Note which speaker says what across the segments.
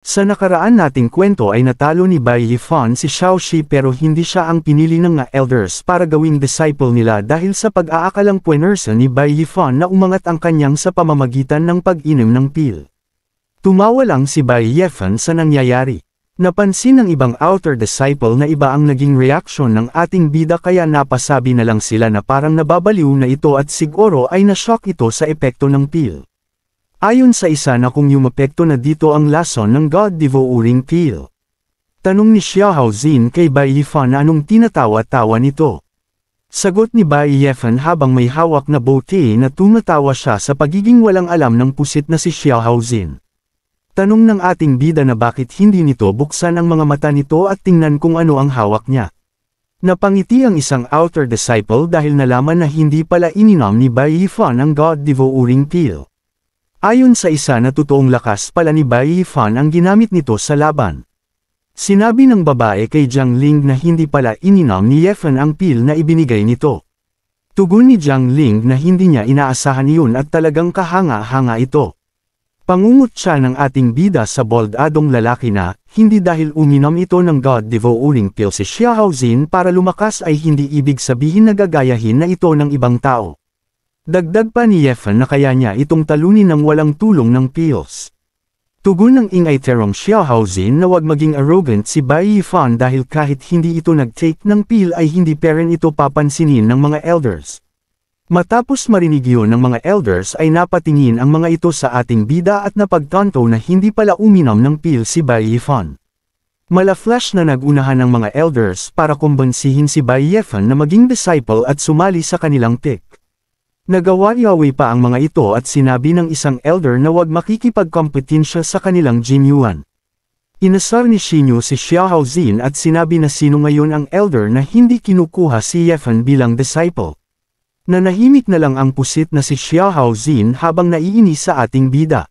Speaker 1: Sa nakaraan nating kwento ay natalo ni Bai Yifan si Xiaoxi pero hindi siya ang pinili ng mga elders para gawing disciple nila dahil sa pag-aakalang puwersa ni Bai Yifan na umangat ang kanyang sa pamamagitan ng pag-inom ng pil. Tumawa lang si Bai Yifan sa nangyayari. Napansin ng ibang outer disciple na iba ang naging reaksyon ng ating bida kaya napasabi na lang sila na parang nababaliw na ito at siguro ay na-shock ito sa epekto ng pil. Ayon sa isa na kung yumapekto na dito ang lason ng God Devouring Pil. Tanong ni Xiao Zin kay Bai Yifan na anong tinatawa-tawa nito. Sagot ni Bai Yifan habang may hawak na bote na tumatawa siya sa pagiging walang alam ng pusit na si Xiao Zin. Tanong ng ating bida na bakit hindi nito buksan ang mga mata nito at tingnan kung ano ang hawak niya. Napangiti ang isang outer disciple dahil nalaman na hindi pala ininom ni Bai Yifan ang God Devouring Pil. Ayon sa isa na totoong lakas pala ni Bai Yifan ang ginamit nito sa laban. Sinabi ng babae kay Jiang Ling na hindi pala ininom ni Yifan ang pil na ibinigay nito. Tugon ni Jiang Ling na hindi niya inaasahan iyon at talagang kahanga-hanga ito. Pangungot siya ng ating bida sa boldadong lalaki na, hindi dahil uminom ito ng God Devouring Pil si Xiao Zin para lumakas ay hindi ibig sabihin na gagayahin na ito ng ibang tao. Dagdag pa ni Yifan na kaya niya itong talunin ng walang tulong ng pills. Tugon ng ingay terong Xiao Zin na wag maging arrogant si Bai Yifan dahil kahit hindi ito nag-take ng pil ay hindi pa rin ito papansinin ng mga elders. Matapos marinig yun ng mga elders ay napatingin ang mga ito sa ating bida at napagtanto na hindi pala uminom ng pil si Bai Yifan. Mala-flash na nagunahan ng mga elders para kumbansihin si Bai Yifan na maging disciple at sumali sa kanilang pick. Nagawa-yawi pa ang mga ito at sinabi ng isang elder na wag makikipagkompetensya sa kanilang Jinyuan. Inasar ni Xinyu si Xiao Zin at sinabi na sino ngayon ang elder na hindi kinukuha si Yifan bilang disciple. Nanahimik na lang ang pusit na si Xiao Zin habang naiinis sa ating bida.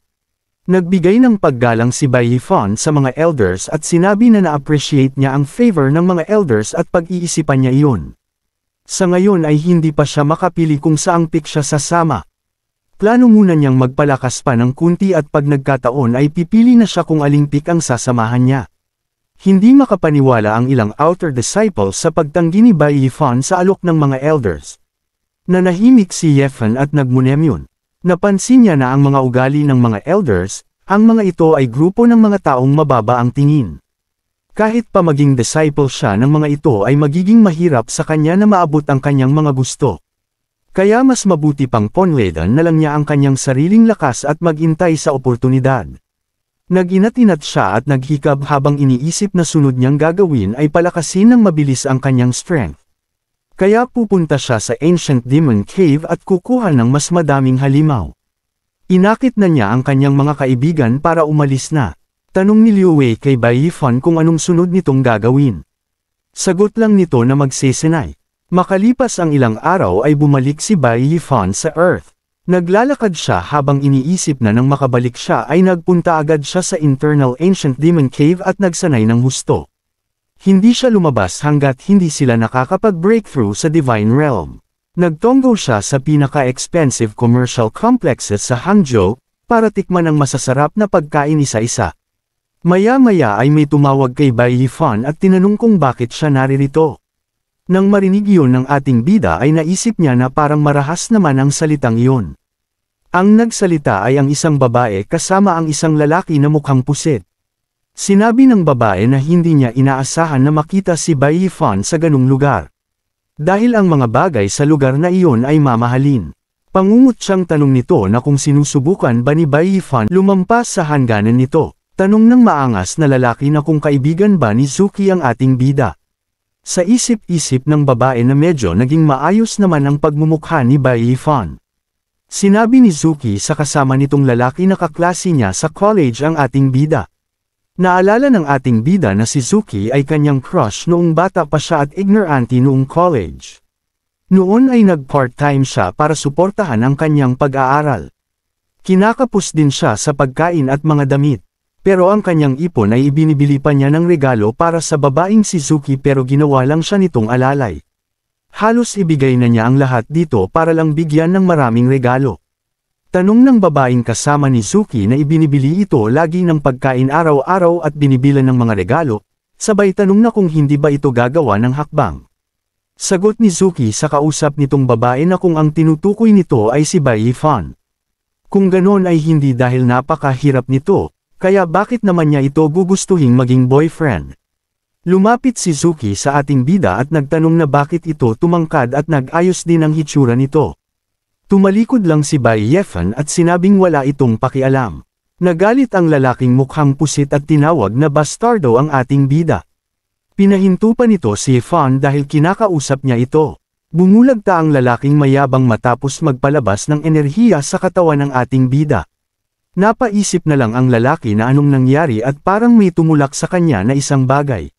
Speaker 1: Nagbigay ng paggalang si Bai Yifan sa mga elders at sinabi na na-appreciate niya ang favor ng mga elders at pag-iisipan niya iyon. Sa ngayon ay hindi pa siya makapili kung saang pick siya sasama. Plano muna niyang magpalakas pa ng kunti at pag nagkataon ay pipili na siya kung aling pick ang sasamahan niya. Hindi makapaniwala ang ilang outer disciples sa pagtanggi ni Bai Yifan sa alok ng mga elders. Nanahimik si Yifan at nagmunemyun. Napansin niya na ang mga ugali ng mga elders, ang mga ito ay grupo ng mga taong mababa ang tingin. Kahit pa maging disciple siya ng mga ito ay magiging mahirap sa kanya na maabot ang kanyang mga gusto. Kaya mas mabuti pang ponledan na lang niya ang kanyang sariling lakas at magintay sa oportunidad. Nag-inat-inat siya at naghikab habang iniisip na sunod niyang gagawin ay palakasin ng mabilis ang kanyang strength. Kaya pupunta siya sa Ancient Demon Cave at kukuha ng mas madaming halimaw. Inakit na niya ang kanyang mga kaibigan para umalis na. Tanong ni Liu Wei kay Bai Yifan kung anong sunod nitong gagawin. Sagot lang nito na magsesenay. Makalipas ang ilang araw ay bumalik si Bai Yifan sa Earth. Naglalakad siya habang iniisip na nang makabalik siya ay nagpunta agad siya sa Internal Ancient Demon Cave at nagsanay ng husto. Hindi siya lumabas hanggat hindi sila nakakapag-breakthrough sa Divine Realm. Nagtonggo siya sa pinaka-expensive commercial complexes sa Hangzhou para tikman ang masasarap na pagkain isa-isa. Maya-maya ay may tumawag kay Bai Yifan at tinanong kung bakit siya naririto. Nang marinig yun ng ating bida ay naisip niya na parang marahas naman ang salitang iyon. Ang nagsalita ay ang isang babae kasama ang isang lalaki na mukhang pusit. Sinabi ng babae na hindi niya inaasahan na makita si Bai Yifan sa ganung lugar. Dahil ang mga bagay sa lugar na iyon ay mamahalin. Pangungot siyang tanong nito na kung sinusubukan ba ni Bai Yifan lumampas sa hangganan nito. Tanong ng maangas na lalaki na kung kaibigan ba ni Zuki ang ating bida. Sa isip-isip ng babae na medyo naging maayos naman ang pagmumukha ni Bai Yifan. Sinabi ni Zuki sa kasama nitong lalaki na kaklase niya sa college ang ating bida. Naalala ng ating bida na si Zuki ay kanyang crush noong bata pa siya at ignorante noong college. Noon ay nag-part-time siya para suportahan ang kanyang pag-aaral. Kinakapos din siya sa pagkain at mga damit. Pero ang kanyang ipon ay ibinibili pa niya ng regalo para sa babaeng si Zuki pero ginawa lang siya nitong alalay. Halos ibigay na niya ang lahat dito para lang bigyan ng maraming regalo. Tanong ng babaeng kasama ni Suki na ibinibili ito lagi ng pagkain araw-araw at binibilan ng mga regalo, sabay tanong na kung hindi ba ito gagawa ng hakbang. Sagot ni Suki sa kausap nitong babae na kung ang tinutukoy nito ay si Bai Yifan. Kung ganon ay hindi dahil napakahirap nito, kaya bakit naman niya ito gugustuhing maging boyfriend? Lumapit si Suki sa ating bida at nagtanong na bakit ito tumangkad at nag-ayos din ang hitsura nito. Tumalikod lang si Bai Yifan at sinabing wala itong pakialam. Nagalit ang lalaking mukhang pusit at tinawag na bastardo ang ating bida. Pinahinto pa nito si Yifan dahil kinakausap niya ito. Bumulagta ang lalaking mayabang matapos magpalabas ng enerhiya sa katawan ng ating bida. Napaisip na lang ang lalaki na anong nangyari at parang may tumulak sa kanya na isang bagay.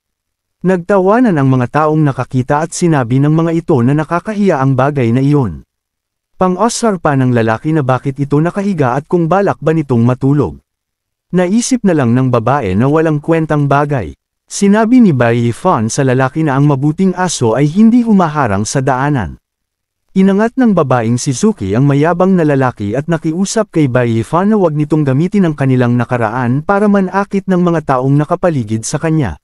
Speaker 1: Nagtawanan ang mga taong nakakita at sinabi ng mga ito na nakakahiya ang bagay na iyon. Pang-asar pa ng lalaki na bakit ito nakahiga at kung balak ba nitong matulog. Naisip na lang ng babae na walang kwentang bagay. Sinabi ni Bai Yifan sa lalaki na ang mabuting aso ay hindi humaharang sa daanan. Inangat ng babaeng si Suki ang mayabang na lalaki at nakiusap kay Bai Yifan na wag nitong gamitin ang kanilang nakaraan para manakit ng mga taong nakapaligid sa kanya.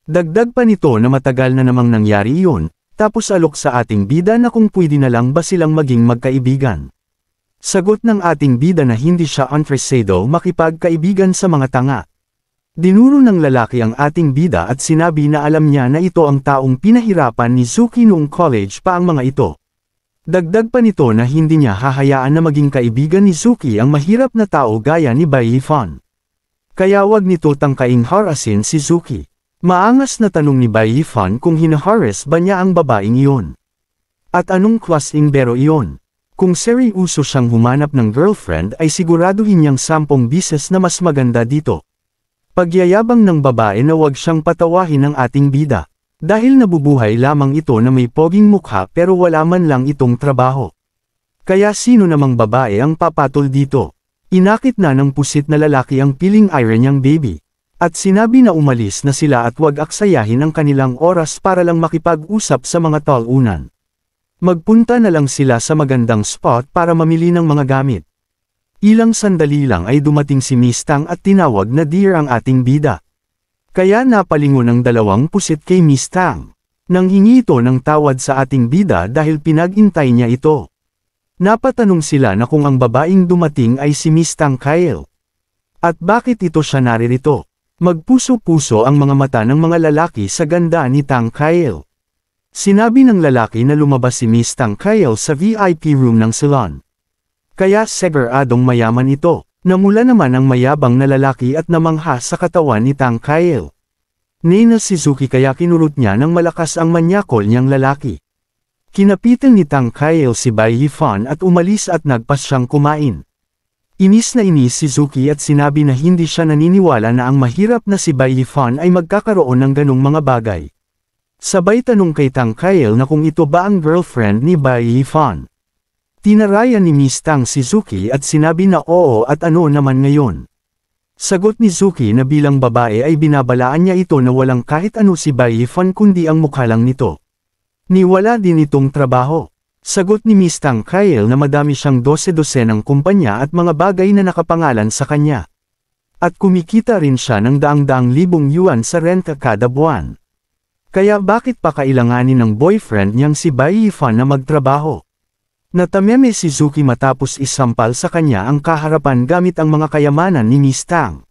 Speaker 1: Dagdag pa nito na matagal na namang nangyari iyon. Tapos alok sa ating bida na kung pwede na lang ba silang maging magkaibigan. Sagot ng ating bida na hindi siya interesado makipagkaibigan sa mga tanga. Dinuro ng lalaki ang ating bida at sinabi na alam niya na ito ang taong pinahirapan ni Suki noong college pa ang mga ito. Dagdag pa nito na hindi niya hahayaan na maging kaibigan ni Suki ang mahirap na tao gaya ni Bai Yifan. Kaya wag nito tangkaing harasin si Suki. Maangas na tanong ni Bai Yifan kung hinaharas ba niya ang babaeng iyon. At anong klaseng bero iyon? Kung seryoso siyang humanap ng girlfriend ay siguraduhin niyang 10 bises na mas maganda dito. Pagyayabang ng babae na wag siyang patawahin ng ating bida. Dahil nabubuhay lamang ito na may poging mukha pero wala man lang itong trabaho. Kaya sino namang babae ang papatol dito? Inakit na ng pusit na lalaki ang piling iron niyang baby. At sinabi na umalis na sila at wag aksayahin ang kanilang oras para lang makipag-usap sa mga talunan. Magpunta na lang sila sa magandang spot para mamili ng mga gamit. Ilang sandali lang ay dumating si Miss Tang at tinawag na dear ang ating bida. Kaya napalingon ng dalawang pusit kay Miss Tang. Nang hingi ito ng tawad sa ating bida dahil pinag-intay niya ito. Napatanong sila na kung ang babaeng dumating ay si Miss Tang Kyle. At bakit ito siya naririto? Magpuso-puso ang mga mata ng mga lalaki sa ganda ni Tang Kyle. Sinabi ng lalaki na lumabas si Miss Tang Kyle sa VIP room ng salon. Kaya siguradong mayaman ito. Namula naman ang mayabang na lalaki at namangha sa katawan ni Tang Kyle. Nina si Suki kaya kinurot niya ng malakas ang manyakol niyang lalaki. Kinapitan ni Tang Kyle si Bai Yifan at umalis at nagpas siyang kumain. Inis na inis si Suki at sinabi na hindi siya naniniwala na ang mahirap na si Bai Yifan ay magkakaroon ng ganong mga bagay. Sabay tanong kay Tang Kyle na kung ito ba ang girlfriend ni Bai Yifan. Tinarayan ni Miss Tang si Suki at sinabi na oo at ano naman ngayon. Sagot ni Suki na bilang babae ay binabalaan niya ito na walang kahit ano si Bai Yifan kundi ang mukha lang nito. Niwala din itong trabaho. Sagot ni Miss Tang Kyle na madami siyang 12 ng kumpanya at mga bagay na nakapangalan sa kanya. At kumikita rin siya ng daang-daang libong yuan sa renta kada buwan. Kaya bakit pa kailanganin ng boyfriend niyang si Bai Yifan na magtrabaho? Natameme si Suki matapos isampal sa kanya ang kaharapan gamit ang mga kayamanan ni Miss Tang.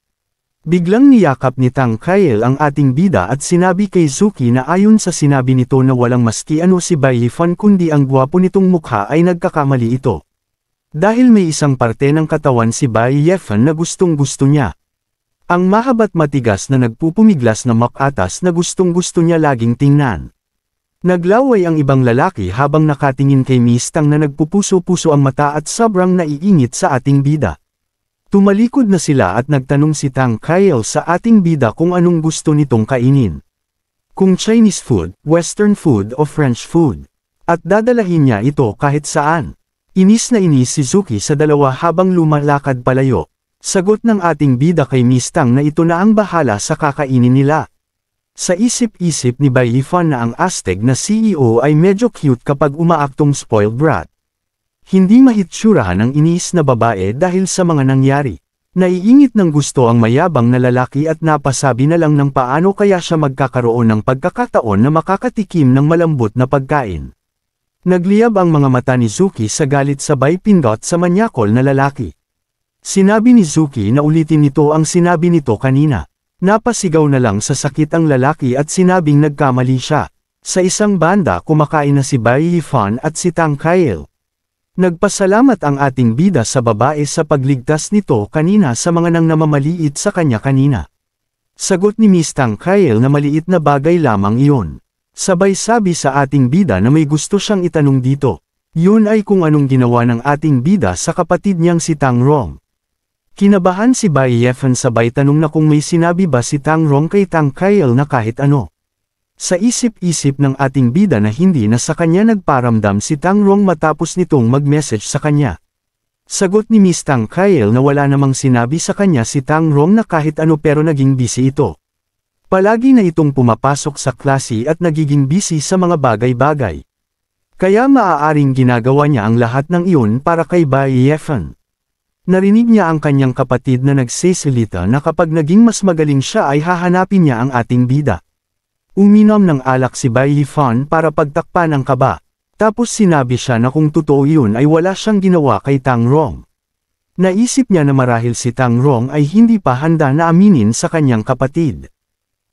Speaker 1: Biglang niyakap ni Tang Kyle ang ating bida at sinabi kay Suki na ayon sa sinabi nito na walang maski ano si Bai Yifan kundi ang gwapo nitong mukha ay nagkakamali ito. Dahil may isang parte ng katawan si Bai Yifan na gustong-gusto niya. Ang mahaba't matigas na nagpupumiglas na makatas na gustong-gusto niya laging tingnan. Naglaway ang ibang lalaki habang nakatingin kay Miss Tang na nagpupuso-puso ang mata at sobrang naiingit sa ating bida. Tumalikod na sila at nagtanong si Tang Kyle sa ating bida kung anong gusto nitong kainin. Kung Chinese food, Western food o French food. At dadalahin niya ito kahit saan. Inis na inis si Suki sa dalawa habang lumalakad palayo. Sagot ng ating bida kay Miss Tang na ito na ang bahala sa kakainin nila. Sa isip-isip ni Bai Yifan na ang Aztec na CEO ay medyo cute kapag umaaktong spoiled brat. Hindi mahitsurahan ang inis na babae dahil sa mga nangyari. Naiingit ng gusto ang mayabang na lalaki at napasabi na lang ng paano kaya siya magkakaroon ng pagkakataon na makakatikim ng malambot na pagkain. Nagliyab ang mga mata ni Zuki sa galit sabay pindot sa manyakol na lalaki. Sinabi ni Zuki na ulitin nito ang sinabi nito kanina. Napasigaw na lang sa sakit ang lalaki at sinabing nagkamali siya. Sa isang banda kumakain na si Bai Yifan at si Tang Kail. Nagpasalamat ang ating bida sa babae sa pagligtas nito kanina sa mga nang namamaliit sa kanya kanina. Sagot ni Miss Tang Kail na maliit na bagay lamang iyon. Sabay sabi sa ating bida na may gusto siyang itanong dito. Yun ay kung anong ginawa ng ating bida sa kapatid niyang si Tang Rong. Kinabahan si Bai Yifan sabay tanong na kung may sinabi ba si Tang Rong kay Tang Kail na kahit ano. Sa isip-isip ng ating bida na hindi na sa kanya nagparamdam si Tang Rong matapos nitong mag-message sa kanya. Sagot ni Miss Tang Kail na wala namang sinabi sa kanya si Tang Rong na kahit ano pero naging busy ito. Palagi na itong pumapasok sa klase at nagiging busy sa mga bagay-bagay. Kaya maaaring ginagawa niya ang lahat ng iyon para kay Bai Yifan. Narinig niya ang kanyang kapatid na nagsasalita na kapag naging mas magaling siya ay hahanapin niya ang ating bida. Uminom ng alak si Bai Yifan para pagtakpan ang kaba. Tapos sinabi siya na kung totoo yun ay wala siyang ginawa kay Tang Rong. Naisip niya na marahil si Tang Rong ay hindi pa handa na aminin sa kanyang kapatid.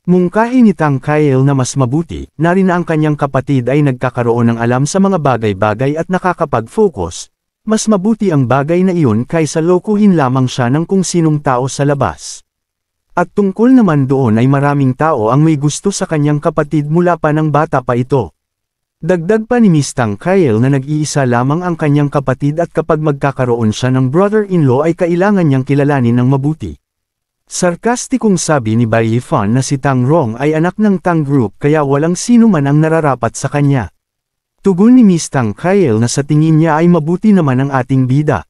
Speaker 1: Mungkahi ni Tang Kail na mas mabuti, na rin ang kanyang kapatid ay nagkakaroon ng alam sa mga bagay-bagay at nakakapag-focus. Mas mabuti ang bagay na iyon kaysa lokohin lamang siya ng kung sinong tao sa labas. At tungkol naman doon ay maraming tao ang may gusto sa kanyang kapatid mula pa ng bata pa ito. Dagdag pa ni Miss Tang Kail na nag-iisa lamang ang kanyang kapatid at kapag magkakaroon siya ng brother-in-law ay kailangan niyang kilalanin ng mabuti. Sarkastikong sabi ni Bai Yifan na si Tang Rong ay anak ng Tang Group kaya walang sino man ang nararapat sa kanya. Tugon ni Miss Tang Kail na sa tingin niya ay mabuti naman ang ating bida.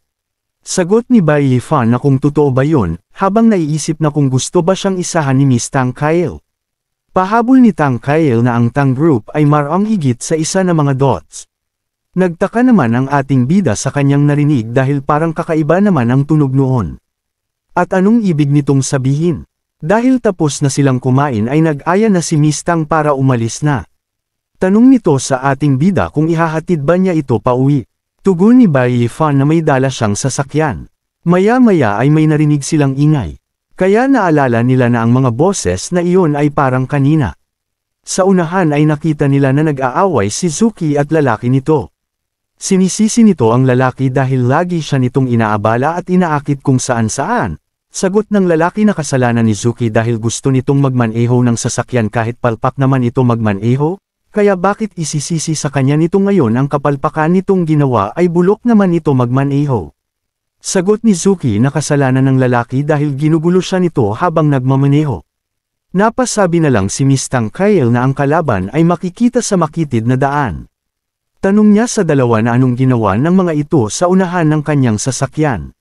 Speaker 1: Sagot ni Bai Yifan na kung totoo ba yun, habang naiisip na kung gusto ba siyang isahan ni Miss Tang Kail. Pahabol ni Tang Kail na ang Tang Group ay marang higit sa isa na mga dots. Nagtaka naman ang ating bida sa kanyang narinig dahil parang kakaiba naman ang tunog noon. At anong ibig nitong sabihin? Dahil tapos na silang kumain ay nag-aya na si Miss Tang para umalis na. Tanong nito sa ating bida kung ihahatid ba niya ito pauwi. Tugon ni Bai Yifan na may dala siyang sasakyan. Maya-maya ay may narinig silang ingay. Kaya naalala nila na ang mga boses na iyon ay parang kanina. Sa unahan ay nakita nila na nag-aaway si Zuki at lalaki nito. Sinisisi nito ang lalaki dahil lagi siya nitong inaabala at inaakit kung saan-saan. Sagot ng lalaki na kasalanan ni Zuki dahil gusto nitong magmaneho ng sasakyan kahit palpak naman ito magmaneho. Kaya bakit isisisi sa kanya nito ngayon ang kapalpakan nitong ginawa ay bulok naman ito magmaneho. Sagot ni Zuki na kasalanan ng lalaki dahil ginugulo siya nito habang nagmamaneho. Napasabi na lang si Miss Tang Kail na ang kalaban ay makikita sa makitid na daan. Tanong niya sa dalawa na anong ginawa ng mga ito sa unahan ng kanyang sasakyan.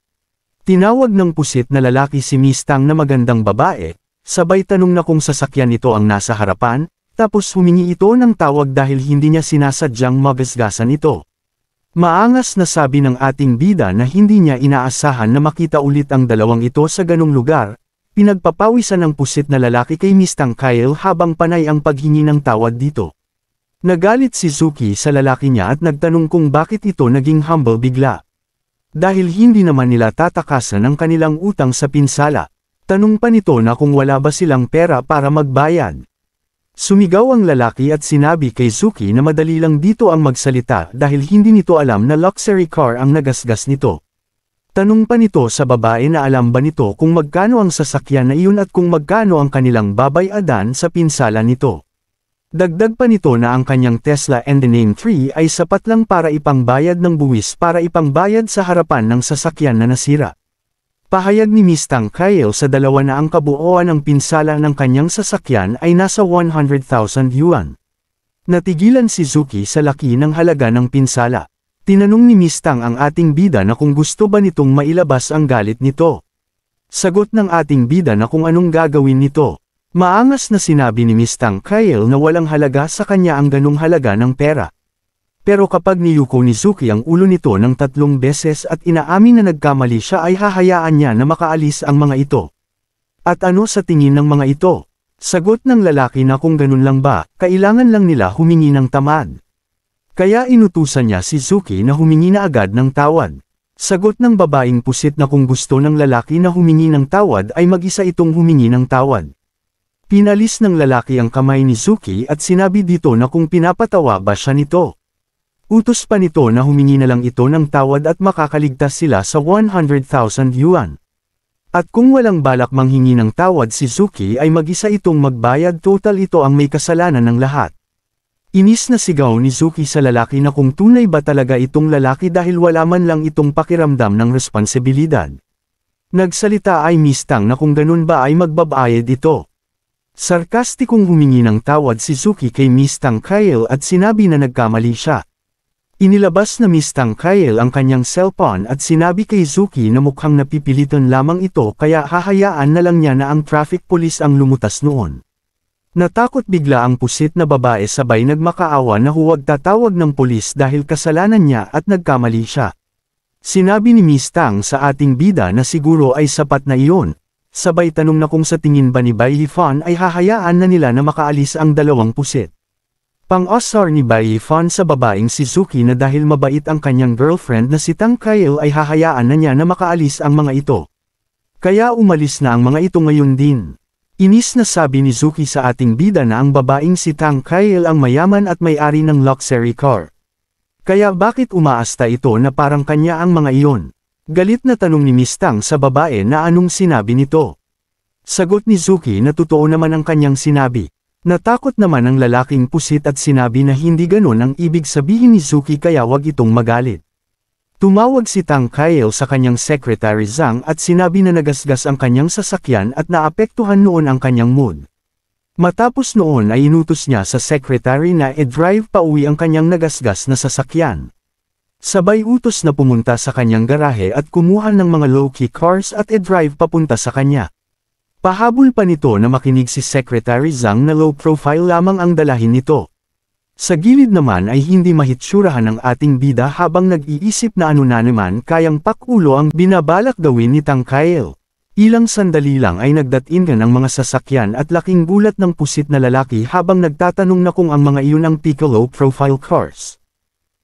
Speaker 1: Tinawag ng pusit na lalaki si Miss Tang na magandang babae, sabay tanong na kung sasakyan ito ang nasa harapan. Tapos humingi ito ng tawag dahil hindi niya sinasadyang magasgasan ito. Maangas na sabi ng ating bida na hindi niya inaasahan na makita ulit ang dalawang ito sa ganong lugar, pinagpapawisan ng pusit na lalaki kay Miss Tang Kail habang panay ang paghingi ng tawad dito. Nagalit si Zuki sa lalaki niya at nagtanong kung bakit ito naging humble bigla. Dahil hindi naman nila tatakasan ang kanilang utang sa pinsala, tanong pa nito na kung wala ba silang pera para magbayad. Sumigaw ang lalaki at sinabi kay Zuki na madali lang dito ang magsalita dahil hindi nito alam na luxury car ang nagasgas nito. Tanong pa nito sa babae na alam ba nito kung magkano ang sasakyan na iyon at kung magkano ang kanilang babayadan sa pinsala nito. Dagdag pa nito na ang kanyang Tesla and the Name 3 ay sapat lang para ipangbayad ng buwis para ipangbayad sa harapan ng sasakyan na nasira. Pahayag ni Miss Tang Kail sa dalawa na ang kabuoan ng pinsala ng kanyang sasakyan ay nasa 100,000 yuan. Natigilan si Zuki sa laki ng halaga ng pinsala. Tinanong ni Miss Tang ang ating bida na kung gusto ba nitong mailabas ang galit nito. Sagot ng ating bida na kung anong gagawin nito. Maangas na sinabi ni Miss Tang Kail na walang halaga sa kanya ang ganung halaga ng pera. Pero kapag niyuko ni Suki ang ulo nito ng 3 beses at inaamin na nagkamali siya ay hahayaan niya na makaalis ang mga ito. At ano sa tingin ng mga ito? Sagot ng lalaki na kung ganun lang ba, kailangan lang nila humingi ng tamad. Kaya inutusan niya si Suki na humingi na agad ng tawad. Sagot ng babaeng pusit na kung gusto ng lalaki na humingi ng tawad ay mag-isa itong humingi ng tawad. Pinalis ng lalaki ang kamay ni Suki at sinabi dito na kung pinapatawa ba siya nito. Utos pa nito na humingi na lang ito ng tawad at makakaligtas sila sa 100,000 yuan. At kung walang balak manghingi ng tawad si Suki ay mag-isa itong magbayad, total ito ang may kasalanan ng lahat. Inis na sigaw ni Suki sa lalaki na kung tunay ba talaga itong lalaki dahil wala man lang itong pakiramdam ng responsibilidad. Nagsalita ay Mistang na kung ganun ba ay magbabayad ito. Sarkastikong humingi ng tawad si Suki kay Mistang Kyle at sinabi na nagkamali siya. Inilabas na Mistang Kyle ang kanyang cellphone at sinabi kay Suki na mukhang napipilitan lamang ito kaya hahayaan na lang niya na ang traffic police ang lumutas noon. Natakot bigla ang pusit na babae sabay nagmakaawa na huwag tatawag ng pulis dahil kasalanan niya at nagkamali siya. Sinabi ni Mistang sa ating bida na siguro ay sapat na iyon. Sabay tanong na kung sa tingin ba ni Bai Yifan ay hahayaan na nila na makaalis ang 2 pusit. Pang-osar ni Bai Yifan sa babaeng si Suki na dahil mabait ang kanyang girlfriend na si Tang Kyle ay hahayaan na niya na makaalis ang mga ito. Kaya umalis na ang mga ito ngayon din. Inis na sabi ni Suki sa ating bida na ang babaeng si Tang Kyle ang mayaman at may-ari ng luxury car. Kaya bakit umaasta ito na parang kanya ang mga iyon? Galit na tanong ni Mistang sa babae na anong sinabi nito. Sagot ni Suki na totoo naman ang kanyang sinabi. Natakot naman ang lalaking pusit at sinabi na hindi ganon ang ibig sabihin ni Suki kaya wag itong magalit. Tumawag si Tang Kyle sa kanyang secretary Zhang at sinabi na nagasgas ang kanyang sasakyan at naapektuhan noon ang kanyang mood. Matapos noon ay inutos niya sa secretary na i-drive pa uwi ang kanyang nagasgas na sasakyan. Sabay utos na pumunta sa kanyang garahe at kumuha ng mga low-key cars at i-drive papunta sa kanya. Pahabol pa nito na makinig si Secretary Zhang na low profile lamang ang dalahin nito. Sa gilid naman ay hindi mahitsurahan ng ating bida habang nag-iisip na ano na naman kayang pakulo ang binabalak gawin ni Tang Kyle. Ilang sandali lang ay nagdatingan ang mga sasakyan at laking gulat ng pusit na lalaki habang nagtatanong na kung ang mga iyon ang low profile cars.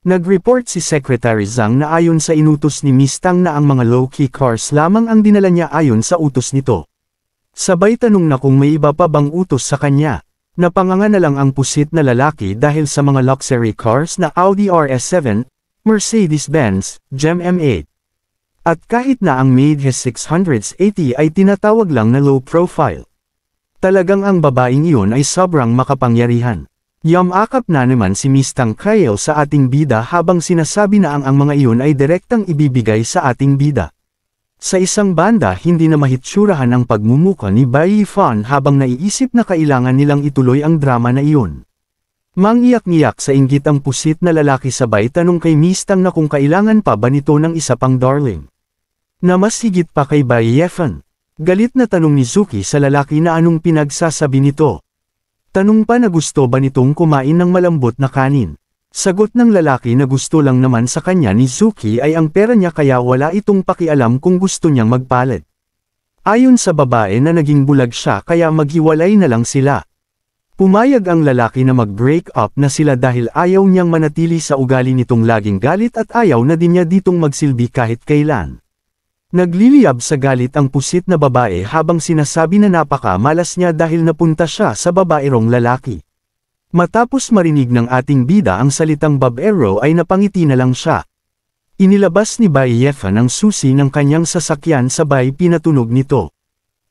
Speaker 1: Nag-report si Secretary Zhang na ayon sa inutos ni Mistang na ang mga low-key cars lamang ang dinala niya ayon sa utos nito. Sabay tanong na kung may iba pa bang utos sa kanya. Napanganga na lang ang pusit na lalaki dahil sa mga luxury cars na Audi RS7, Mercedes-Benz, GEM M8. At kahit na ang Mercedes 680 ay tinatawag lang na low profile. Talagang ang babaeng iyon ay sobrang makapangyarihan. Yamakap na naman si Mistang Kyle sa ating bida habang sinasabi na ang mga iyon ay direktang ibibigay sa ating bida. Sa isang banda hindi na mahitsurahan ang pagmumuka ni Bai Yifan habang naiisip na kailangan nilang ituloy ang drama na iyon. Mangiyak-ngiyak sa inggit ang pusit na lalaki sabay tanong kay Mistang na kung kailangan pa ba nito ng isa pang darling. Na mas higit pa kay Bai Yifan. Galit na tanong ni Suki sa lalaki na anong pinagsasabi nito. Tanong pa na gusto ba nitong kumain ng malambot na kanin. Sagot ng lalaki na gusto lang naman sa kanya ni Suki ay ang pera niya kaya wala itong pakialam kung gusto niyang magpalit. Ayon sa babae na naging bulag siya kaya maghiwalay na lang sila. Pumayag ang lalaki na mag-break up na sila dahil ayaw niyang manatili sa ugali nitong laging galit at ayaw na din niya ditong magsilbi kahit kailan. Nagliliyab sa galit ang pusit na babae habang sinasabi na napaka-malas niya dahil napunta siya sa babaerong lalaki. Matapos marinig ng ating bida ang salitang babaero ay napangiti na lang siya. Inilabas ni Bai Yifan ang susi ng kanyang sasakyan sabay pinatunog nito.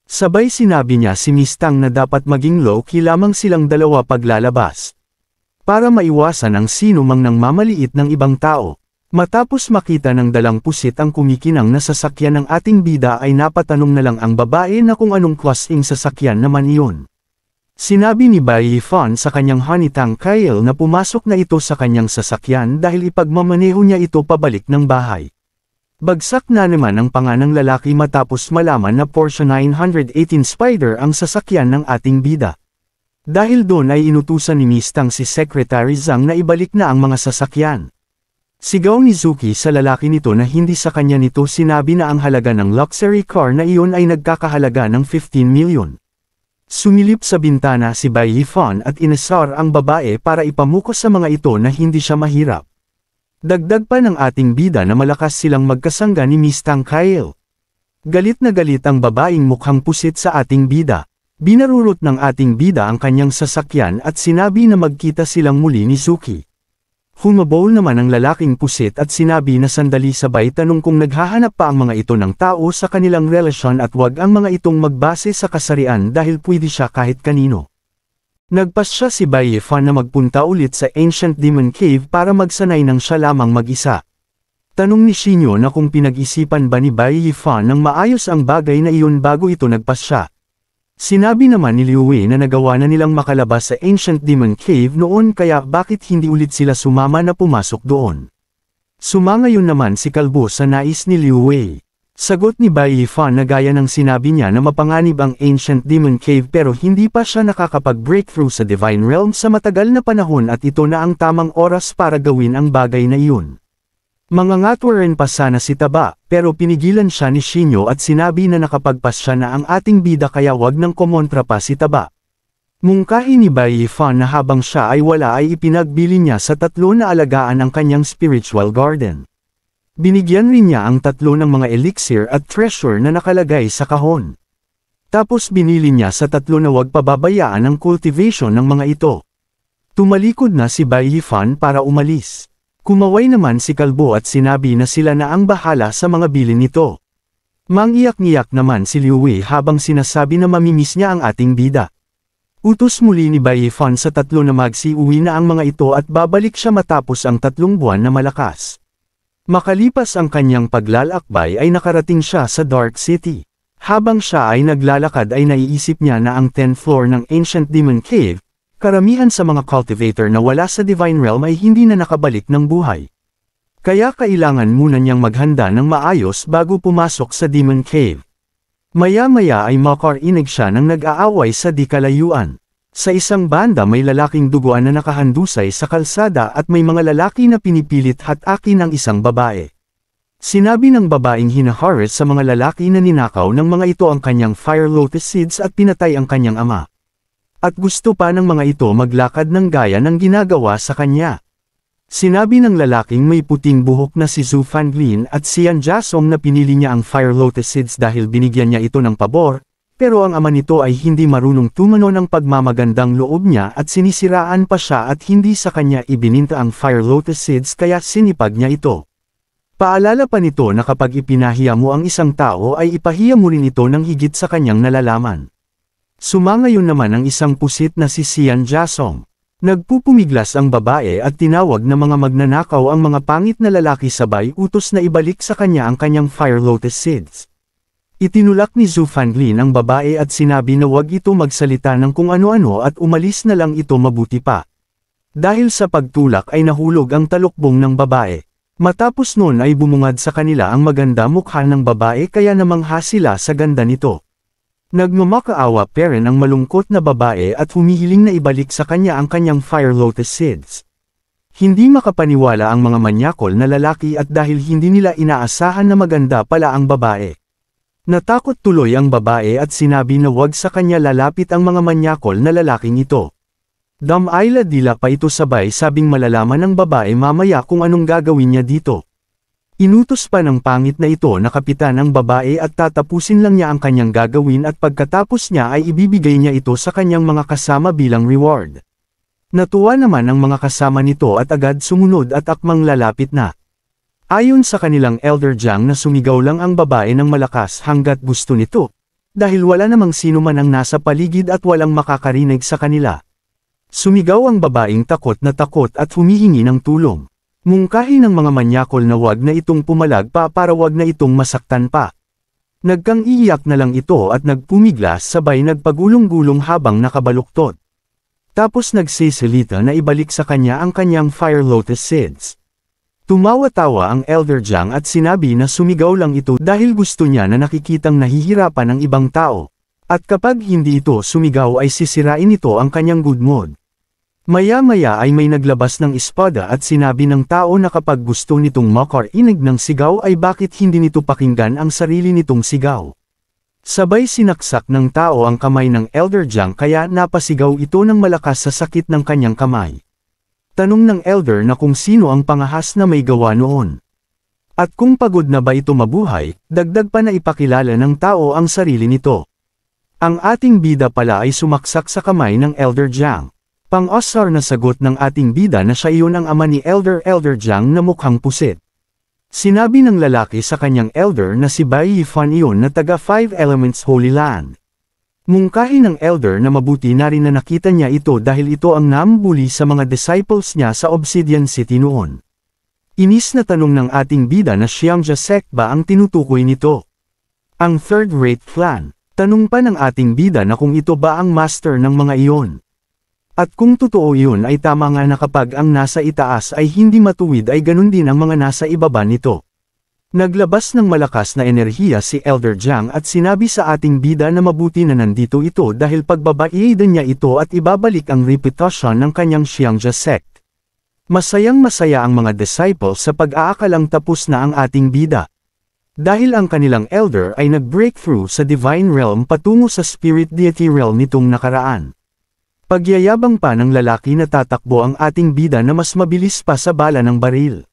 Speaker 1: Sabay sinabi niya si Mistang na dapat maging low-key lamang silang dalawa paglalabas. Para maiwasan ang sino mang nang mamaliit ng ibang tao. Matapos makita ng dalang pusit ang kumikinang na sasakyan ng ating bida ay napatanong na lang ang babae na kung anong klaseng sasakyan naman iyon. Sinabi ni Bai Yifan sa kanyang honey Tang Kyle na pumasok na ito sa kanyang sasakyan dahil ipagmamaneho niya ito pabalik ng bahay. Bagsak na naman ang panga ng lalaki matapos malaman na Porsche 918 Spider ang sasakyan ng ating bida. Dahil doon ay inutusan ni Mistang si Secretary Zhang na ibalik na ang mga sasakyan. Sigaw ni Zuki sa lalaki nito na hindi sa kanya nito sinabi na ang halaga ng luxury car na iyon ay nagkakahalaga ng 15 milyon. Sumilip sa bintana si Bai Yifan at inasar ang babae para ipamukos sa mga ito na hindi siya mahirap. Dagdag pa ng ating bida na malakas silang magkasangga ni Mistang Kyle. Galit na galit ang babaeng mukhang pusit sa ating bida. Binarurot ng ating bida ang kanyang sasakyan at sinabi na magkita silang muli ni Zuki. Humabol naman ang lalaking pusit at sinabi na sandali sabay tanong kung naghahanap pa ang mga ito ng tao sa kanilang relasyon at wag ang mga itong magbase sa kasarian dahil pwede siya kahit kanino. Nagpasya si Bai Yifan na magpunta ulit sa Ancient Demon Cave para magsanay ng siya lamang mag-isa. Tanong ni Shinyo na kung pinag-isipan ba ni Bai Yifan ng maayos ang bagay na iyon bago ito nagpasya. Sinabi naman ni Liu Wei na nagawa na nilang makalabas sa Ancient Demon Cave noon kaya bakit hindi ulit sila sumama na pumasok doon. Sumangayon naman si Kalbo sa nais ni Liu Wei. Sagot ni Bai Yifan na gaya ng sinabi niya na mapanganib ang Ancient Demon Cave pero hindi pa siya nakakapag-breakthrough sa Divine Realm sa matagal na panahon at ito na ang tamang oras para gawin ang bagay na iyon. Mangangatwa rin pa sana si Taba, pero pinigilan siya ni Shinyo at sinabi na nakapagpas siya na ang ating bida kaya wag nang kumontra pa si Taba. Mungkahi ni Bai Yifan na habang siya ay wala ay ipinagbili niya sa tatlo na alagaan ang kanyang spiritual garden. Binigyan rin niya ang tatlo ng mga elixir at treasure na nakalagay sa kahon. Tapos binili niya sa tatlo na wag pababayaan ang cultivation ng mga ito. Tumalikod na si Bai Yifan para umalis. Kumaway naman si Kalbo at sinabi na sila na ang bahala sa mga bilin nito. Mangiyak-ngiyak naman si Liu Wei habang sinasabi na mamimiss niya ang ating bida. Utos muli ni Bai Yifan sa tatlo na magsiuwi na ang mga ito at babalik siya matapos ang 3 buwan na malakas. Makalipas ang kanyang paglalakbay ay nakarating siya sa Dark City. Habang siya ay naglalakad ay naiisip niya na ang 10th floor ng Ancient Demon Cave, karamihan sa mga cultivator na wala sa Divine Realm ay hindi na nakabalik ng buhay. Kaya kailangan muna niyang maghanda ng maayos bago pumasok sa Demon Cave. Maya-maya ay makarinig siya ng nag-aaway sa di kalayuan. Sa isang banda may lalaking duguan na nakahandusay sa kalsada at may mga lalaki na pinipilit hatake ng isang babae. Sinabi ng babaeng hinaharas sa mga lalaki na ninakaw ng mga ito ang kanyang Fire Lotus Seeds at pinatay ang kanyang ama. At gusto pa ng mga ito maglakad ng gaya ng ginagawa sa kanya. Sinabi ng lalaking may puting buhok na si Zhu Fanglin at si Yan Jasong na pinili niya ang Fire Lotus Seeds dahil binigyan niya ito ng pabor, pero ang ama nito ay hindi marunong tumano ng pagmamagandang loob niya at sinisiraan pa siya at hindi sa kanya ibininta ang Fire Lotus Seeds kaya sinipag niya ito. Paalala pa nito na kapag ipinahiya mo ang isang tao ay ipahiya mo rin ito ng higit sa kanyang nalalaman. Sumangayon naman ang isang pusit na si Sian Jasong. Nagpupumiglas ang babae at tinawag na mga magnanakaw ang mga pangit na lalaki sabay utos na ibalik sa kanya ang kanyang Fire Lotus Seeds. Itinulak ni Zhu Fanglin ang babae at sinabi na wag ito magsalita ng kung ano-ano at umalis na lang ito mabuti pa. Dahil sa pagtulak ay nahulog ang talukbong ng babae. Matapos noon ay bumungad sa kanila ang maganda mukha ng babae kaya namangha sila sa ganda nito. Nagmamakaawa pa rin ang malungkot na babae at humihiling na ibalik sa kanya ang kanyang Fire Lotus Seeds. Hindi makapaniwala ang mga manyakol na lalaki at dahil hindi nila inaasahan na maganda pala ang babae. Natakot tuloy ang babae at sinabi na wag sa kanya lalapit ang mga manyakol na lalaking ito. Damay dila pa ito sabay sabing malalaman ng babae mamaya kung anong gagawin niya dito. Inutos pa ng pangit na ito na kapitan ang babae at tatapusin lang niya ang kanyang gagawin at pagkatapos niya ay ibibigay niya ito sa kanyang mga kasama bilang reward. Natuwa naman ang mga kasama nito at agad sumunod at akmang lalapit na. Ayon sa kanilang Elder Jiang na sumigaw lang ang babae ng malakas hanggat gusto nito, dahil wala namang sino man ang nasa paligid at walang makakarinig sa kanila. Sumigaw ang babaeng takot at humihingi ng tulong. Mungkahi ng mga manyakol na wag na itong pumalag pa para wag na itong masaktan pa. Nagkang-iyak na lang ito at nagpumiglas sabay nagpagulong-gulong habang nakabaluktot. Tapos nagsisilita na ibalik sa kanya ang kanyang Fire Lotus Seeds. Tumawa-tawa ang Elder Jiang at sinabi na sumigaw lang ito dahil gusto niya na nakikitang nahihirapan ang ibang tao. At kapag hindi ito sumigaw ay sisirain nito ang kanyang good mood. Maya-maya ay may naglabas ng espada at sinabi ng tao na kapag gusto nitong makarinig ng sigaw ay bakit hindi nito pakinggan ang sarili nitong sigaw. Sabay sinaksak ng tao ang kamay ng Elder Jiang kaya napasigaw ito ng malakas sa sakit ng kanyang kamay. Tanong ng Elder na kung sino ang pangahas na may gawa noon. At kung pagod na ba ito mabuhay, dagdag pa na ipakilala ng tao ang sarili nito. Ang ating bida pala ay sumaksak sa kamay ng Elder Jiang. Pang-osar na sagot ng ating bida na siya iyon ang ama ni Elder Jiang na mukhang pusit. Sinabi ng lalaki sa kanyang elder na si Bai Yifan iyon na taga Five Elements Holy Land. Mungkahi ng elder na mabuti na rin na nakita niya ito dahil ito ang namubuli sa mga disciples niya sa Obsidian City noon. Inis na tanong ng ating bida na Xiangjia sect ba ang tinutukoy nito? Ang third-rate clan. Tanong pa ng ating bida na kung ito ba ang master ng mga iyon. At kung totoo yun ay tama nga na kapag ang nasa itaas ay hindi matuwid ay ganun din ang mga nasa ibaba nito. Naglabas ng malakas na enerhiya si Elder Jiang at sinabi sa ating bida na mabuti na nandito ito dahil pagbabaidan niya ito at ibabalik ang reputasyon ng kanyang Xiangjia sect. Masayang-masaya ang mga disciples sa pag-aakalang tapos na ang ating bida. Dahil ang kanilang elder ay nag-breakthrough sa divine realm patungo sa spirit deity realm nitong nakaraan. Pagyayabang pa ng lalaki na tatakbo ang ating bida na mas mabilis pa sa bala ng baril.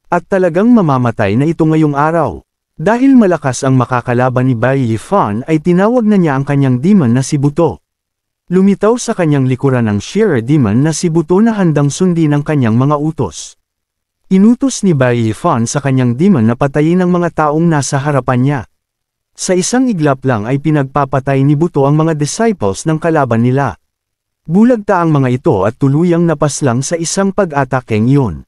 Speaker 1: At talagang mamamatay na ito ngayong araw. Dahil malakas ang makakalaban ni Bai Yifan ay tinawag na niya ang kanyang demon na si Buto. Lumitaw sa kanyang likuran ang Sheer demon na si Buto na handang sundin ang kanyang mga utos. Inutos ni Bai Yifan sa kanyang demon na patayin ang mga taong nasa harapan niya. Sa isang iglap lang ay pinagpapatay ni Buto ang mga disciples ng kalaban nila. Bulagta ang mga ito at tuluyang napaslang sa isang pag-atakeng iyon.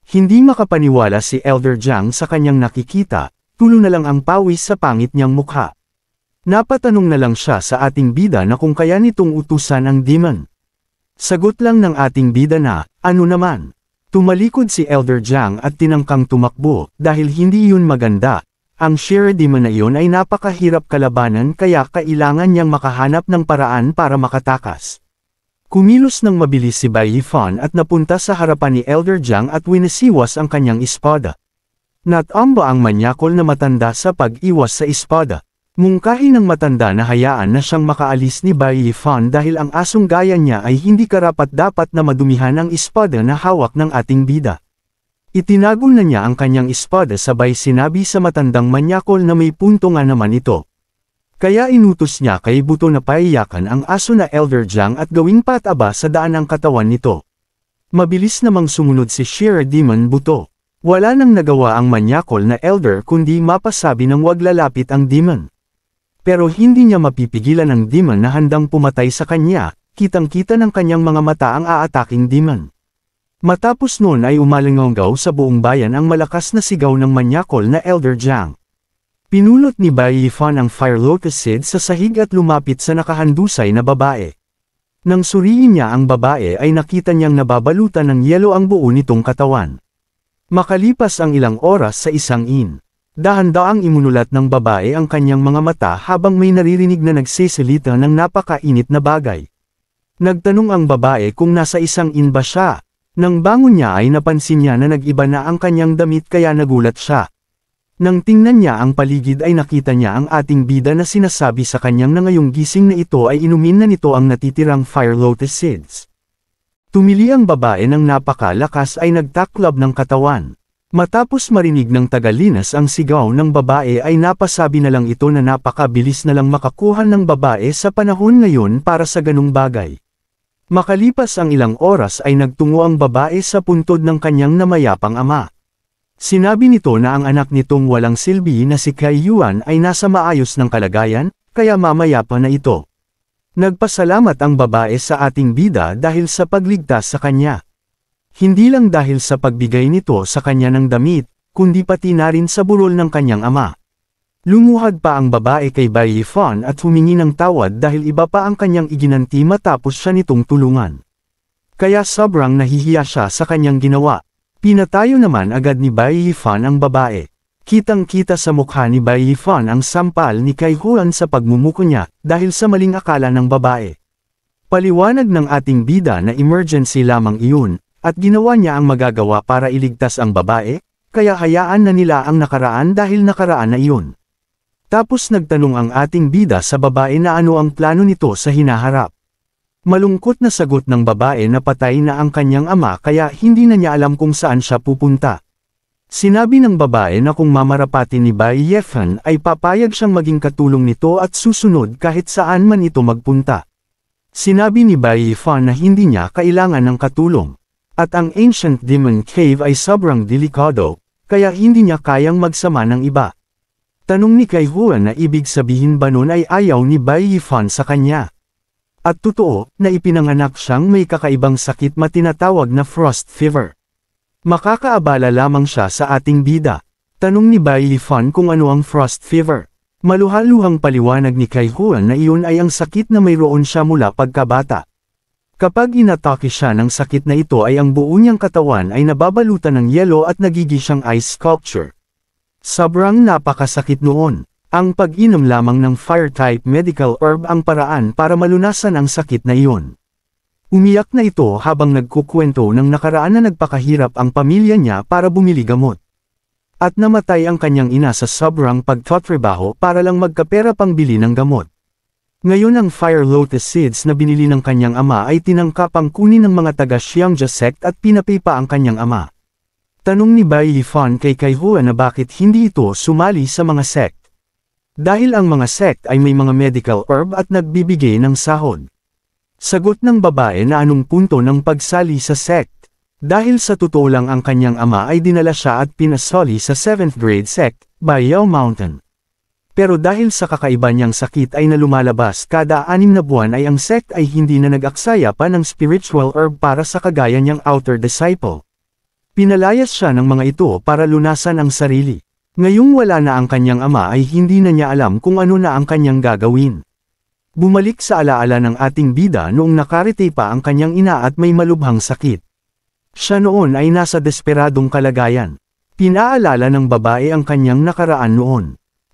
Speaker 1: Hindi makapaniwala si Elder Jiang sa kanyang nakikita, tulo na lang ang pawis sa pangit niyang mukha. Napatanong na lang siya sa ating bida na kung kaya nitong utusan ang demon. Sagot lang ng ating bida na, ano naman? Tumalikod si Elder Jiang at tinangkang tumakbo, dahil hindi yun maganda. Ang Sheer demon na iyon ay napakahirap kalabanan kaya kailangan niyang makahanap ng paraan para makatakas. Kumilos ng mabilis si Bai Yifan at napunta sa harapan ni Elder Jiang at winasiwas ang kanyang espada. Natamba ang manyakol na matanda sa pag-iwas sa espada. Mungkahi ng matanda na hayaan na siyang makaalis ni Bai Yifan dahil ang asong gaya niya ay hindi karapat-dapat na madumihan ang espada na hawak ng ating bida. Itinagol na niya ang kanyang espada sabay sinabi sa matandang manyakol na may punto nga naman ito. Kaya inutos niya kay Buto na paiyakan ang aso na Elder Jiang at gawing pataba sa daan ang katawan nito. Mabilis namang sumunod si Sheer Demon Buto. Wala nang nagawa ang manyakol na Elder kundi mapasabi ng wag lalapit ang demon. Pero hindi niya mapipigilan ang demon na handang pumatay sa kanya, kitang-kita ng kanyang mga mata ang aataking demon. Matapos noon ay umalingonggaw sa buong bayan ang malakas na sigaw ng manyakol na Elder Jiang. Pinulot ni Bai Yifan ang Fire Lotus Seed sa sahig at lumapit sa nakahandusay na babae. Nang suriin niya ang babae ay nakita niyang nababalutan ng yelo ang buo nitong katawan. Makalipas ang ilang oras sa isang dahan-daang imunulat ng babae ang kanyang mga mata habang may naririnig na nagsisilita ng napakainit na bagay. Nagtanong ang babae kung nasa isang ba siya. Nang bangon niya ay napansin niya na nag-iba na ang kanyang damit kaya nagulat siya. Nang tingnan niya ang paligid ay nakita niya ang ating bida na sinasabi sa kanyang na ngayong gising na ito ay inumin na nito ang natitirang Fire Lotus Seeds. Tumili ang babae ng napakalakas ay nagtaklab ng katawan. Matapos marinig ng tagalinas ang sigaw ng babae ay napasabi na lang ito na napakabilis na lang makakuha ng babae sa panahon ngayon para sa ganung bagay. Makalipas ang ilang oras ay nagtungo ang babae sa puntod ng kanyang namayapang ama. Sinabi nito na ang anak nitong walang silbi na si Kai Yuan ay nasa maayos ng kalagayan, kaya mamaya pa na ito. Nagpasalamat ang babae sa ating bida dahil sa pagligtas sa kanya. Hindi lang dahil sa pagbigay nito sa kanya ng damit, kundi pati na rin sa burol ng kanyang ama. Lumuhad pa ang babae kay Bai Yifan at humingi ng tawad dahil iba pa ang kanyang iginanti matapos siya nitong tulungan. Kaya sobrang nahihiya siya sa kanyang ginawa. Pinatayo naman agad ni Bai Yifan ang babae. Kitang-kita sa mukha ni Bai Yifan ang sampal ni Kai Huan sa pagmumuko niya, dahil sa maling akala ng babae. Paliwanag ng ating bida na emergency lamang iyon, at ginawa niya ang magagawa para iligtas ang babae, kaya hayaan na nila ang nakaraan dahil nakaraan na iyon. Tapos nagtanong ang ating bida sa babae na ano ang plano nito sa hinaharap. Malungkot na sagot ng babae na patay na ang kanyang ama kaya hindi na niya alam kung saan siya pupunta. Sinabi ng babae na kung mamarapati ni Bai Yifan ay papayag siyang maging katulong nito at susunod kahit saan man ito magpunta. Sinabi ni Bai Yifan na hindi niya kailangan ng katulong. At ang Ancient Demon Cave ay sobrang delikado, kaya hindi niya kayang magsama ng iba. Tanong ni Kai Huan na ibig sabihin ba nun ay ayaw ni Bai Yifan sa kanya. At totoo, na ipinanganak siyang may kakaibang sakit na tinatawag na frost fever. Makakaabala lamang siya sa ating bida. Tanong ni Bai Yifan kung ano ang frost fever. Maluhaluhang paliwanag ni Kai Huan na iyon ay ang sakit na mayroon siya mula pagkabata. Kapag inatake siya ng sakit na ito ay ang buo niyang katawan ay nababalutan ng yelo at nagiging siyang ice sculpture. Sobrang napakasakit noon. Ang pag-inom lamang ng fire-type medical herb ang paraan para malunasan ang sakit na iyon. Umiyak na ito habang nagkukwento ng nakaraan na nagpakahirap ang pamilya niya para bumili gamot. At namatay ang kanyang ina sa sobrang pagtatrabaho para lang magkapera pang bili ng gamot. Ngayon ang fire lotus seeds na binili ng kanyang ama ay tinangkapang kunin ng mga taga-Xiangja sect at pinapipa ang kanyang ama. Tanong ni Bai Yifan kay Kai Huan na bakit hindi ito sumali sa mga sect. Dahil ang mga sect ay may mga medical herb at nagbibigay ng sahod. Sagot ng babae na anong punto ng pagsali sa sect. Dahil sa totoo lang ang kanyang ama ay dinala siya at pinasali sa 7th grade sect, Baiyao Mountain. Pero dahil sa kakaiba niyang sakit ay na lumalabas kada 6 na buwan ay ang sect ay hindi na nag-aksaya pa ng spiritual herb para sa kagaya niyang outer disciple. Pinalayas siya ng mga ito para lunasan ang sarili. Ngayong wala na ang kanyang ama ay hindi na niya alam kung ano na ang kanyang gagawin. Bumalik sa alaala ng ating bida noong nakarite pa ang kanyang ina at may malubhang sakit. Siya noon ay nasa desperadong kalagayan. Pinaalala ng babae ang kanyang nakaraan noon.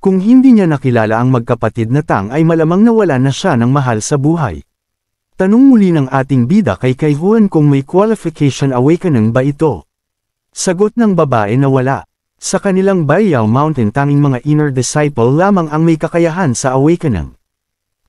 Speaker 1: Kung hindi niya nakilala ang magkapatid na Tang ay malamang nawala na siya ng mahal sa buhay. Tanong muli ng ating bida kay Kai Huan kung may qualification awakening ba ito. Sagot ng babae na wala. Sa kanilang Baiyao Mountain tanging mga inner disciple lamang ang may kakayahan sa awakening.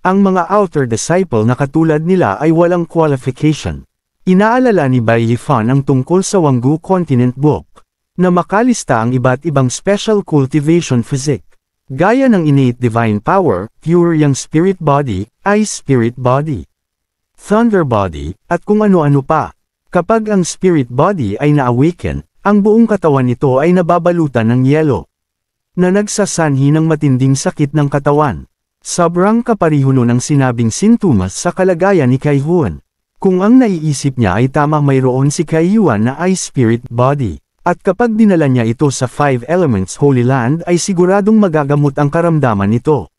Speaker 1: Ang mga outer disciple na katulad nila ay walang qualification. Inaalala ni Bai Yifan ang tungkol sa Wanggu Continent Book, na makalista ang iba't ibang special cultivation physique. Gaya ng innate divine power, pure yang spirit body, ice spirit body, thunder body, at kung ano-ano pa. Kapag ang spirit body ay na-awaken, ang buong katawan nito ay nababalutan ng yelo, na nagsasanhi ng matinding sakit ng katawan. Sobrang kapariho nun ang sinabing sintomas sa kalagayan ni Kai Huan. Kung ang naiisip niya ay tama mayroon si Kai Huan na ice spirit body. At kapag dinala niya ito sa 5 Elements Holy Land ay siguradong magagamot ang karamdaman nito.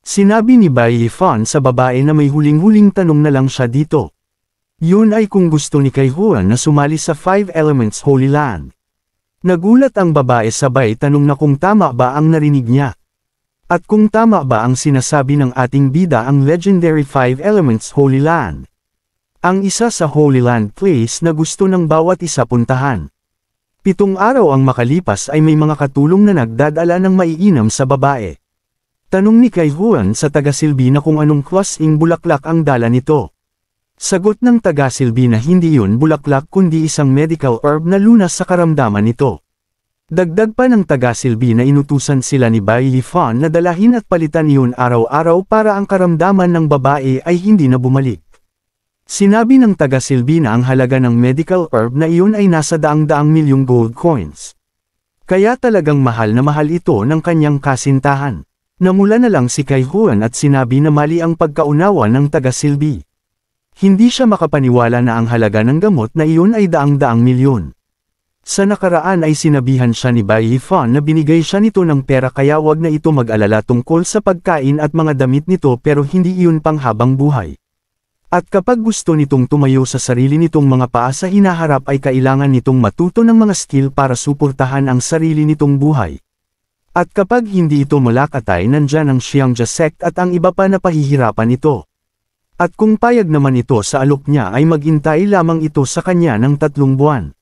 Speaker 1: Sinabi ni Bai Yifan sa babae na may huling-huling tanong na lang siya dito. Yun ay kung gusto ni Kai Huan na sumali sa 5 Elements Holy Land. Nagulat ang babae sabay tanong na kung tama ba ang narinig niya. At kung tama ba ang sinasabi ng ating bida ang legendary 5 Elements Holy Land. Ang isa sa Holy Land place na gusto ng bawat isa puntahan. 7 araw ang makalipas ay may mga katulong na nagdadala ng maiinam sa babae. Tanong ni Kai Huan sa taga-silbi na kung anong klaseng bulaklak ang dala nito. Sagot ng taga-silbi na hindi yun bulaklak kundi isang medical herb na lunas sa karamdaman nito. Dagdag pa ng taga-silbi na inutusan sila ni Bai Yifan na dalahin at palitan iyon araw-araw para ang karamdaman ng babae ay hindi na bumalik. Sinabi ng taga-silbi na ang halaga ng medical herb na iyon ay nasa daang-daang milyong gold coins. Kaya talagang mahal na mahal ito ng kanyang kasintahan. Namula na lang si Kai Huan at sinabi na mali ang pagkaunawa ng taga-silbi. Hindi siya makapaniwala na ang halaga ng gamot na iyon ay daang-daang milyon. Sa nakaraan ay sinabihan siya ni Bai Yifan na binigay siya nito ng pera kaya wag na ito mag-alala tungkol sa pagkain at mga damit nito pero hindi iyon panghabang buhay. At kapag gusto nitong tumayo sa sarili nitong mga paa sa hinaharap ay kailangan nitong matuto ng mga skill para suportahan ang sarili nitong buhay. At kapag hindi ito malakatay nandyan ang Xiangja sect at ang iba pa na pahihirapan ito. At kung payag naman ito sa alok niya ay maghintay lamang ito sa kanya ng 3 buwan.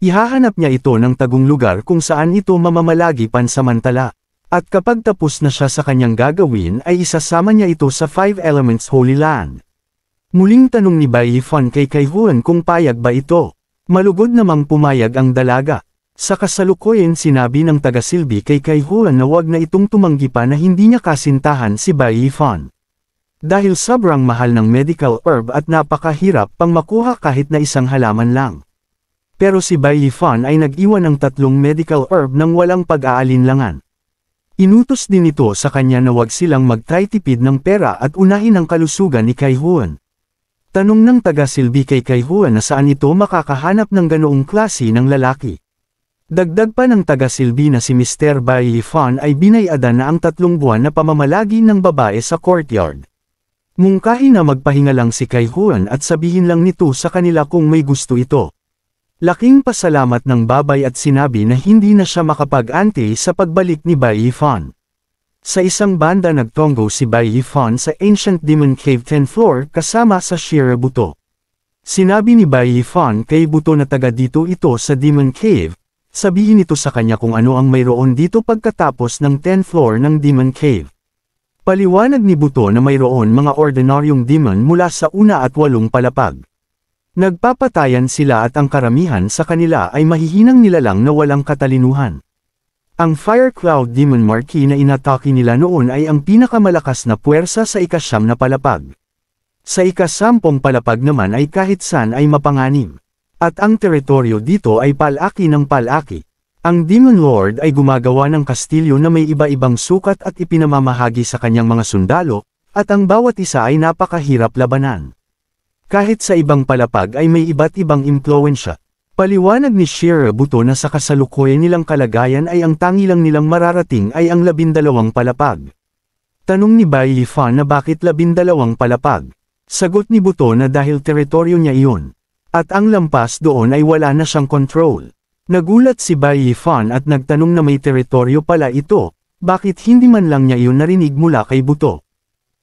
Speaker 1: Ihahanap niya ito ng tagong lugar kung saan ito mamamalagi pansamantala. At kapag tapos na siya sa kanyang gagawin ay isasama niya ito sa 5 Elements Holy Land. Muling tanong ni Bai Yifan kay Kaihuan kung payag ba ito. Malugod namang pumayag ang dalaga. Sa kasalukuyan sinabi ng tagasilbi kay Kaihuan na wag na itong tumanggi pa na hindi niya kasintahan si Bai Yifan. Dahil sobrang mahal ng medical herb at napakahirap pang makuha kahit na isang halaman lang. Pero si Bai Yifan ay nag-iwan ng 3 medical herb nang walang pag-aalinlangan. Inutos din ito sa kanya na wag silang magtitipid ng pera at unahin ang kalusugan ni Kaihuan. Tanong ng tagasilbi kay Kaihuan na saan ito makakahanap ng ganoong klase ng lalaki. Dagdag pa ng tagasilbi na si Mr. Bai Yifan ay binayadan na ang 3 buwan na pamamalagi ng babae sa courtyard. Mungkahi na magpahinga lang si Kaihuan at sabihin lang nito sa kanila kung may gusto ito. Laking pasalamat ng babay at sinabi na hindi na siya makapag-ante sa pagbalik ni Bai Yifan. Sa isang banda nagtonggo si Bai Yifan sa Ancient Demon Cave 10th floor kasama sa Shira Buto. Sinabi ni Bai Yifan kay Buto na taga dito ito sa Demon Cave. Sabihin ito sa kanya kung ano ang mayroon dito pagkatapos ng 10th floor ng Demon Cave. Paliwanag ni Buto na mayroon mga ordinaryong demon mula sa 1 at 8 palapag. Nagpapatayan sila at ang karamihan sa kanila ay mahihinang nilalang na walang katalinuhan. Ang Fire Cloud Demon Marquis na inatake nila noon ay ang pinakamalakas na puwersa sa ika-9 na palapag. Sa ika-10 palapag naman ay kahit saan ay mapanganib. At ang teritoryo dito ay palaki ng palaki. Ang Demon Lord ay gumagawa ng kastilyo na may iba-ibang sukat at ipinamamahagi sa kanyang mga sundalo, at ang bawat isa ay napakahirap labanan. Kahit sa ibang palapag ay may iba't ibang impluwensya. Paliwanag ni Shira Buto na sa kasalukuyan nilang kalagayan ay ang tangi lang nilang mararating ay ang 12 palapag. Tanong ni Bai Yifan na bakit 12 palapag? Sagot ni Buto na dahil teritoryo niya iyon. At ang lampas doon ay wala na siyang control. Nagulat si Bai Yifan at nagtanong na may teritoryo pala ito, bakit hindi man lang niya iyon narinig mula kay Buto?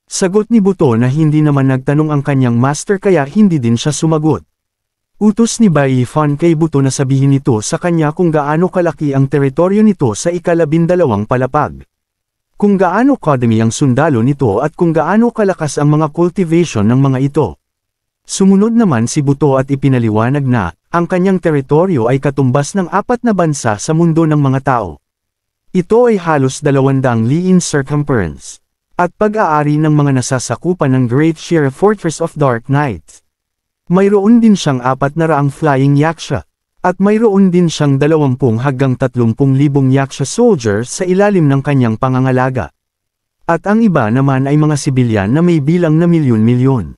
Speaker 1: Sagot ni Buto na hindi naman nagtanong ang kanyang master kaya hindi din siya sumagot. Utos ni Bai Yifan kay Buto na sabihin nito sa kanya kung gaano kalaki ang teritoryo nito sa ika-12 palapag. Kung gaano kadami ang sundalo nito at kung gaano kalakas ang mga cultivation ng mga ito. Sumunod naman si Buto at ipinaliwanag na, ang kanyang teritoryo ay katumbas ng 4 na bansa sa mundo ng mga tao. Ito ay halos 200 li in circumference. At pag-aari ng mga nasasakupan ng Great Shira Fortress of Dark Knights. Mayroon din siyang 400 flying yaksha. At mayroon din siyang 20 hanggang 30,000 yaksha soldiers sa ilalim ng kanyang pangangalaga. At ang iba naman ay mga sibilyan na may bilang na milyon-milyon.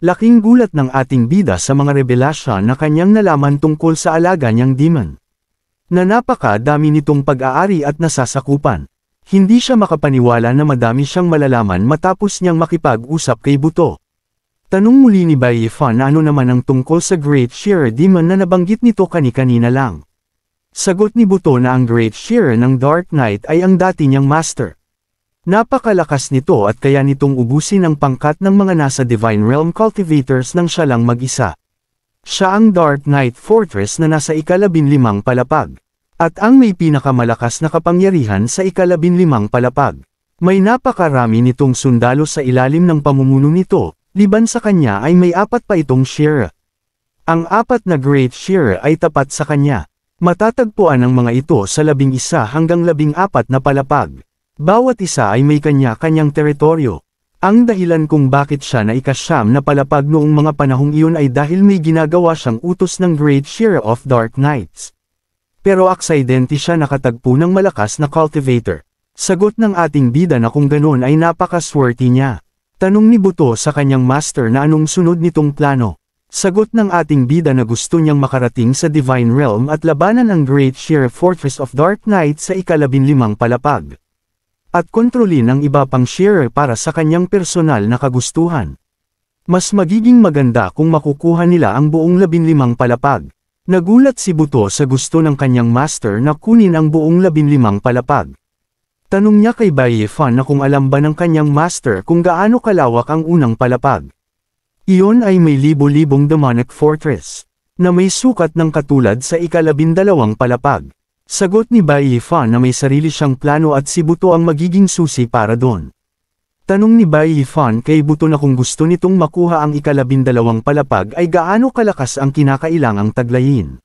Speaker 1: Laking gulat ng ating bida sa mga revelasyon na kanyang nalaman tungkol sa alaga niyang demon. Na napakadami nitong pag-aari at nasasakupan. Hindi siya makapaniwala na madami siyang malalaman matapos niyang makipag-usap kay Buto. Tanong muli ni Bai Yifan na ano naman ang tungkol sa Great Shira Demon na nabanggit nito kani-kanina lang. Sagot ni Buto na ang Great Shira ng Dark Knight ay ang dati niyang master. Napakalakas nito at kaya nitong ubusin ang pangkat ng mga nasa Divine Realm Cultivators nang siya lang mag-isa. Siya ang Dark Knight Fortress na nasa ika-15 palapag. At ang may pinakamalakas na kapangyarihan sa ika-15 palapag. May napakarami nitong sundalo sa ilalim ng pamumuno nito, liban sa kanya ay may 4 pa itong Shira. Ang 4 na Great Shira ay tapat sa kanya. Matatagpuan ang mga ito sa 11 hanggang 14 na palapag. Bawat isa ay may kanya-kanyang teritoryo. Ang dahilan kung bakit siya na ika-9 na palapag noong mga panahong iyon ay dahil may ginagawa siyang utos ng Great Shira of Dark Knights. Pero aksidente siya nakatagpo ng malakas na cultivator. Sagot ng ating bida na kung ganoon ay napaka-swerte niya. Tanong ni Buto sa kanyang master na anong sunod nitong plano. Sagot ng ating bida na gusto niyang makarating sa Divine Realm at labanan ang Great Shira Fortress of Dark Knights sa ika-15 palapag. At kontrolin ang iba pang Shira para sa kanyang personal na kagustuhan. Mas magiging maganda kung makukuha nila ang buong 15 palapag. Nagulat si Buto sa gusto ng kanyang master na kunin ang buong 15 palapag. Tanong niya kay Bai Yifan na kung alam ba ng kanyang master kung gaano kalawak ang unang palapag. Iyon ay may libo-libong demonic fortress, na may sukat ng katulad sa ika-12 palapag. Sagot ni Bai Yifan na may sarili siyang plano at si Buto ang magiging susi para doon. Tanong ni Bai Yifan kay Buto na kung gusto nitong makuha ang ika-12 palapag ay gaano kalakas ang kinakailangang taglayin.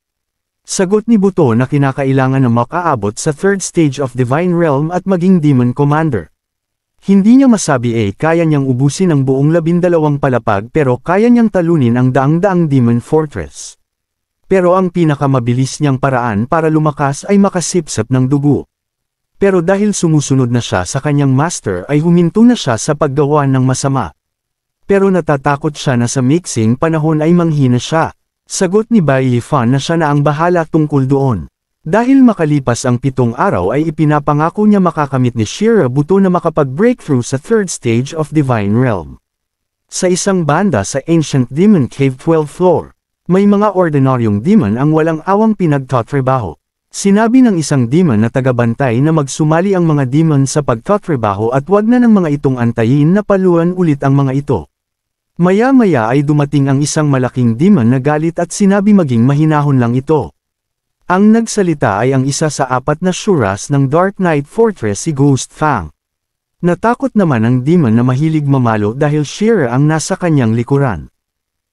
Speaker 1: Sagot ni Buto na kinakailangan na makaabot sa 3rd stage of Divine Realm at maging Demon Commander. Hindi niya masabi kaya niyang ubusin ang buong 12 palapag pero kaya niyang talunin ang daang-daang Demon Fortress. Pero ang pinakamabilis niyang paraan para lumakas ay makasipsip ng dugo. Pero dahil sumusunod na siya sa kanyang master ay huminto na siya sa paggawa ng masama. Pero natatakot siya na sa mixing panahon ay manghina siya. Sagot ni Bai Yifan na siya na ang bahala tungkol doon. Dahil makalipas ang 7 araw ay ipinapangako niya makakamit ni Shira Buto na makapag-breakthrough sa 3rd stage of Divine Realm. Sa isang banda sa Ancient Demon Cave 12th floor, may mga ordinaryong demon ang walang awang pinagtatrabaho. Sinabi ng isang demon na tagabantay na magsumali ang mga demon sa pagtatrabaho at wag na ng mga itong antayin na paluan ulit ang mga ito. Maya-maya ay dumating ang isang malaking demon na galit at sinabi maging mahinahon lang ito. Ang nagsalita ay ang isa sa 4 na shuras ng Dark Knight Fortress si Ghost Fang. Natakot naman ang demon na mahilig mamalo dahil Shira ang nasa kanyang likuran.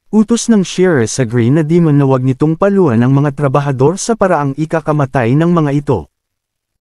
Speaker 1: Utos ng Shira sa Green na demon na wag nitong paluan ang mga trabahador sa paraang ikakamatay ng mga ito.